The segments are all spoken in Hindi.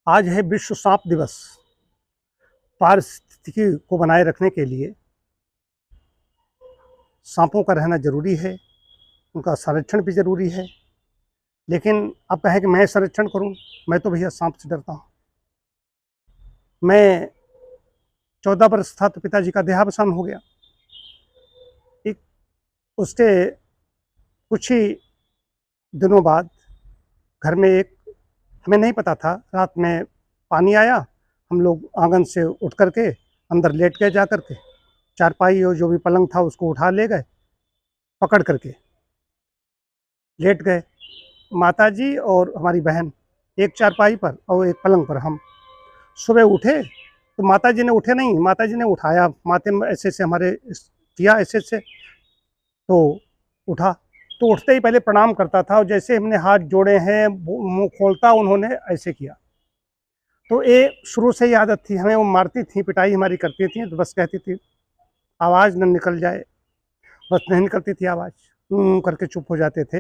आज है विश्व सांप दिवस। पारिस्थितिकी को बनाए रखने के लिए सांपों का रहना जरूरी है, उनका संरक्षण भी जरूरी है। लेकिन अब कहें कि मैं संरक्षण करूं, मैं तो भैया सांप से डरता हूं। मैं 14 वर्ष था तो पिताजी का देहावसान हो गया। एक उसके कुछ ही दिनों बाद घर में हमें नहीं पता था, रात में पानी आया। हम लोग आंगन से उठ करके अंदर लेट गए, जा करके चारपाई और जो भी पलंग था उसको उठा ले गए, पकड़ करके लेट गए। माताजी और हमारी बहन एक चारपाई पर और एक पलंग पर। हम सुबह उठे तो माताजी ने उठे नहीं, माताजी ने उठाया, माथे में ऐसे से हमारे किया, ऐसे से तो उठा। तो उठते ही पहले प्रणाम करता था और जैसे हमने हाथ जोड़े हैं मुंह खोलता उन्होंने ऐसे किया। तो ये शुरू से ही आदत थी, हमें वो मारती थी, पिटाई हमारी करती थी, तो बस कहती थी आवाज़ न निकल जाए, बस नहीं निकलती थी आवाज़, करके चुप हो जाते थे।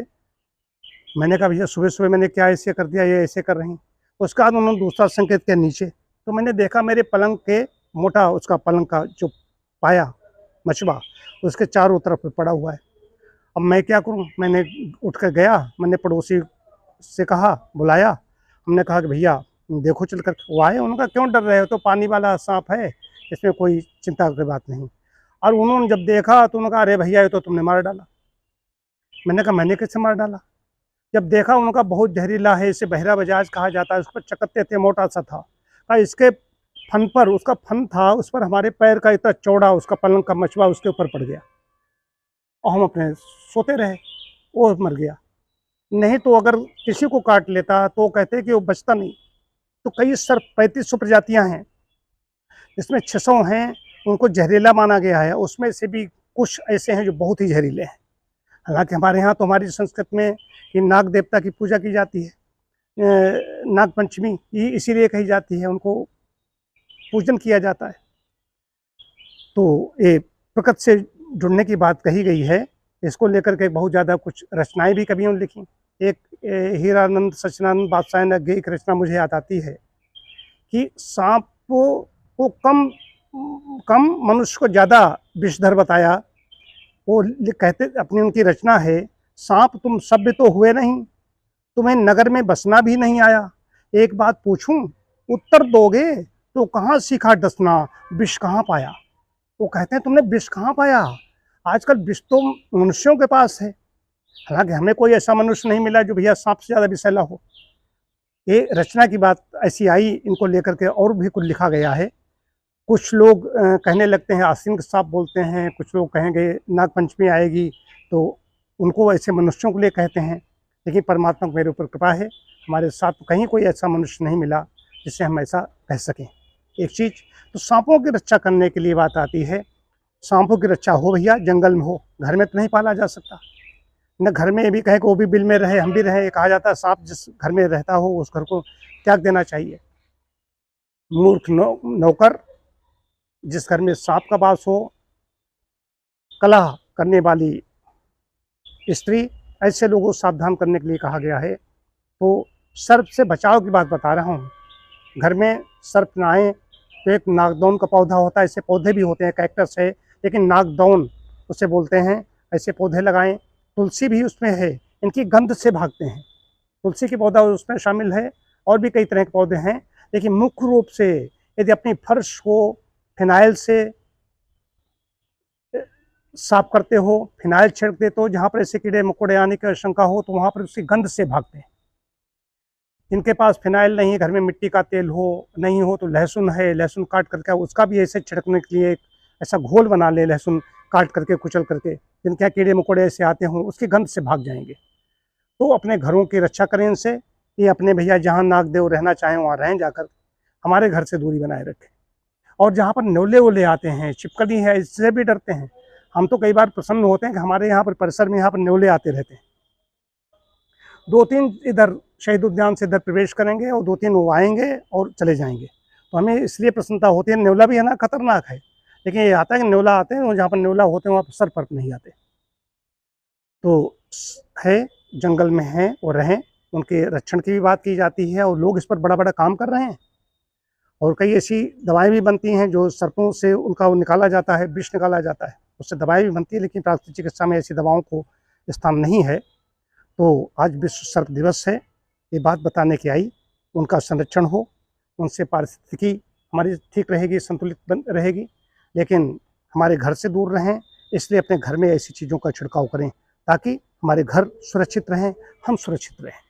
मैंने कहा भैया सुबह सुबह मैंने क्या ऐसे कर दिया, ये ऐसे कर रही। उसके बाद उन्होंने दूसरा संकेत किया नीचे, तो मैंने देखा मेरे पलंग के मोटा उसका पलंग का जो पाया मचबा उसके चारों तरफ पड़ा हुआ है। अब मैं क्या करूं, मैंने उठ कर गया, मैंने पड़ोसी से कहा, बुलाया। हमने कहा कि भैया देखो चल कर। वो आए, उनका क्यों डर रहे हो, तो पानी वाला सांप है, इसमें कोई चिंता की बात नहीं। और उन्होंने जब देखा तो उन्होंने कहा अरे भैया ये तो तुमने मार डाला। मैंने कहा मैंने कैसे मार डाला। जब देखा उनका बहुत जहरीला है, इसे बहरा बजाज कहा जाता है, उस पर चकत्ते थे, मोटा सा था। कहा इसके फन पर, उसका फन था उस पर हमारे पैर का इतना चौड़ा उसका पलंग का मचबा उसके ऊपर पड़ गया और हम अपने सोते रहे, वो मर गया। नहीं तो अगर किसी को काट लेता तो कहते कि वो बचता नहीं। तो कई सर्प 3500 प्रजातियां हैं, इसमें 600 हैं उनको जहरीला माना गया है, उसमें से भी कुछ ऐसे हैं जो बहुत ही जहरीले हैं। हालांकि हमारे यहाँ तो हमारी संस्कृति में कि नाग देवता की पूजा की जाती है, नाग पंचमी ये इसीलिए कही जाती है, उनको पूजन किया जाता है। तो ये प्रकृति से जुड़ने की बात कही गई है, इसको लेकर के बहुत ज़्यादा कुछ रचनाएं भी कवियों ने लिखी। एक हीरानंद सच्चिदानंद बादशाह ने एक रचना मुझे याद आती है कि सांप को कम कम मनुष्य को ज़्यादा विषधर बताया। वो कहते, अपनी उनकी रचना है, सांप तुम सभ्य तो हुए नहीं, तुम्हें नगर में बसना भी नहीं आया। एक बात पूछूं, उत्तर दोगे तो कहाँ सीखा डसना, विष कहाँ पाया। वो कहते हैं तुमने विष कहाँ पाया। आजकल विष तो मनुष्यों के पास है, हालांकि हमें कोई ऐसा मनुष्य नहीं मिला जो भैया सांप से ज़्यादा विषैला हो। ये रचना की बात ऐसी आई, इनको लेकर के और भी कुछ लिखा गया है। कुछ लोग कहने लगते हैं आसीन का सांप बोलते हैं, कुछ लोग कहेंगे नाग पंचमी आएगी तो उनको ऐसे मनुष्यों के लिए कहते हैं। लेकिन परमात्मा को मेरे ऊपर कृपा है, हमारे साथ कहीं कोई ऐसा मनुष्य नहीं मिला जिससे हम ऐसा कह सकें। एक चीज़ तो सांपों की रक्षा करने के लिए बात आती है, सांपों की रक्षा हो भैया जंगल में हो, घर में तो नहीं पाला जा सकता। न घर में ये भी कहे कि वो भी बिल में रहे हम भी रहे, कहा जाता है सांप जिस घर में रहता हो उस घर को त्याग देना चाहिए। मूर्ख नौकर, जिस घर में सांप का वास हो, कलह करने वाली स्त्री, ऐसे लोगों को सावधान करने के लिए कहा गया है। तो सर्प से बचाव की बात बता रहा हूँ। घर में सर्प ना आए तो एक नागदौन का पौधा होता है, ऐसे पौधे भी होते हैं, कैक्टस है लेकिन नागदौन उसे बोलते हैं, ऐसे पौधे लगाएं। तुलसी भी उसमें है, इनकी गंध से भागते हैं, तुलसी की पौधा उसमें शामिल है। और भी कई तरह के पौधे हैं, लेकिन मुख्य रूप से यदि अपनी फर्श को फिनाइल से साफ करते हो, फिनाइल छिड़क देते हो, जहाँ पर ऐसे कीड़े मकोड़े आने की आशंका हो तो वहाँ पर उसकी गंध से भागते हैं। जिनके पास फिनाइल नहीं, घर में मिट्टी का तेल हो, नहीं हो तो लहसुन है, लहसुन काट करके उसका भी ऐसे छिड़कने के लिए ऐसा घोल बना ले, लहसुन काट करके कुचल करके, जिनके यहाँ कीड़े मकोड़े ऐसे आते हों उसकी गंध से भाग जाएंगे। तो अपने घरों की रक्षा करें इनसे। ये अपने भैया जहाँ नागदेव रहना चाहें वहाँ रहें जाकर, हमारे घर से दूरी बनाए रखें। और जहाँ पर न्योले वोले आते हैं, छिपकली है, इससे भी डरते हैं। हम तो कई बार प्रसन्न होते हैं कि हमारे यहाँ पर परिसर में यहाँ पर न्योले आते रहते हैं। 2-3 इधर शहीद उद्यान से इधर प्रवेश करेंगे और 2-3 वो आएंगे और चले जाएंगे, तो हमें इसलिए प्रसन्नता होती है। न्योला भी है ना खतरनाक है, लेकिन ये आता है कि न्योला आते हैं, जहाँ पर न्योला होते हैं वहाँ पर सर पर नहीं आते। तो है, जंगल में हैं वो रहें, उनके रक्षण की भी बात की जाती है और लोग इस पर बड़ा बड़ा काम कर रहे हैं। और कई ऐसी दवाएं भी बनती हैं जो सर्पों से उनका वो निकाला जाता है, विष निकाला जाता है, उससे दवाएं भी बनती है, लेकिन प्राकृतिक चिकित्सा में ऐसी दवाओं को स्थान नहीं है। तो आज विश्व सर्प दिवस है, ये बात बताने की आई, उनका संरक्षण हो, उनसे पारिस्थितिकी हमारी ठीक रहेगी, संतुलित बन रहेगी, लेकिन हमारे घर से दूर रहें। इसलिए अपने घर में ऐसी चीज़ों का छिड़काव करें ताकि हमारे घर सुरक्षित रहें, हम सुरक्षित रहें।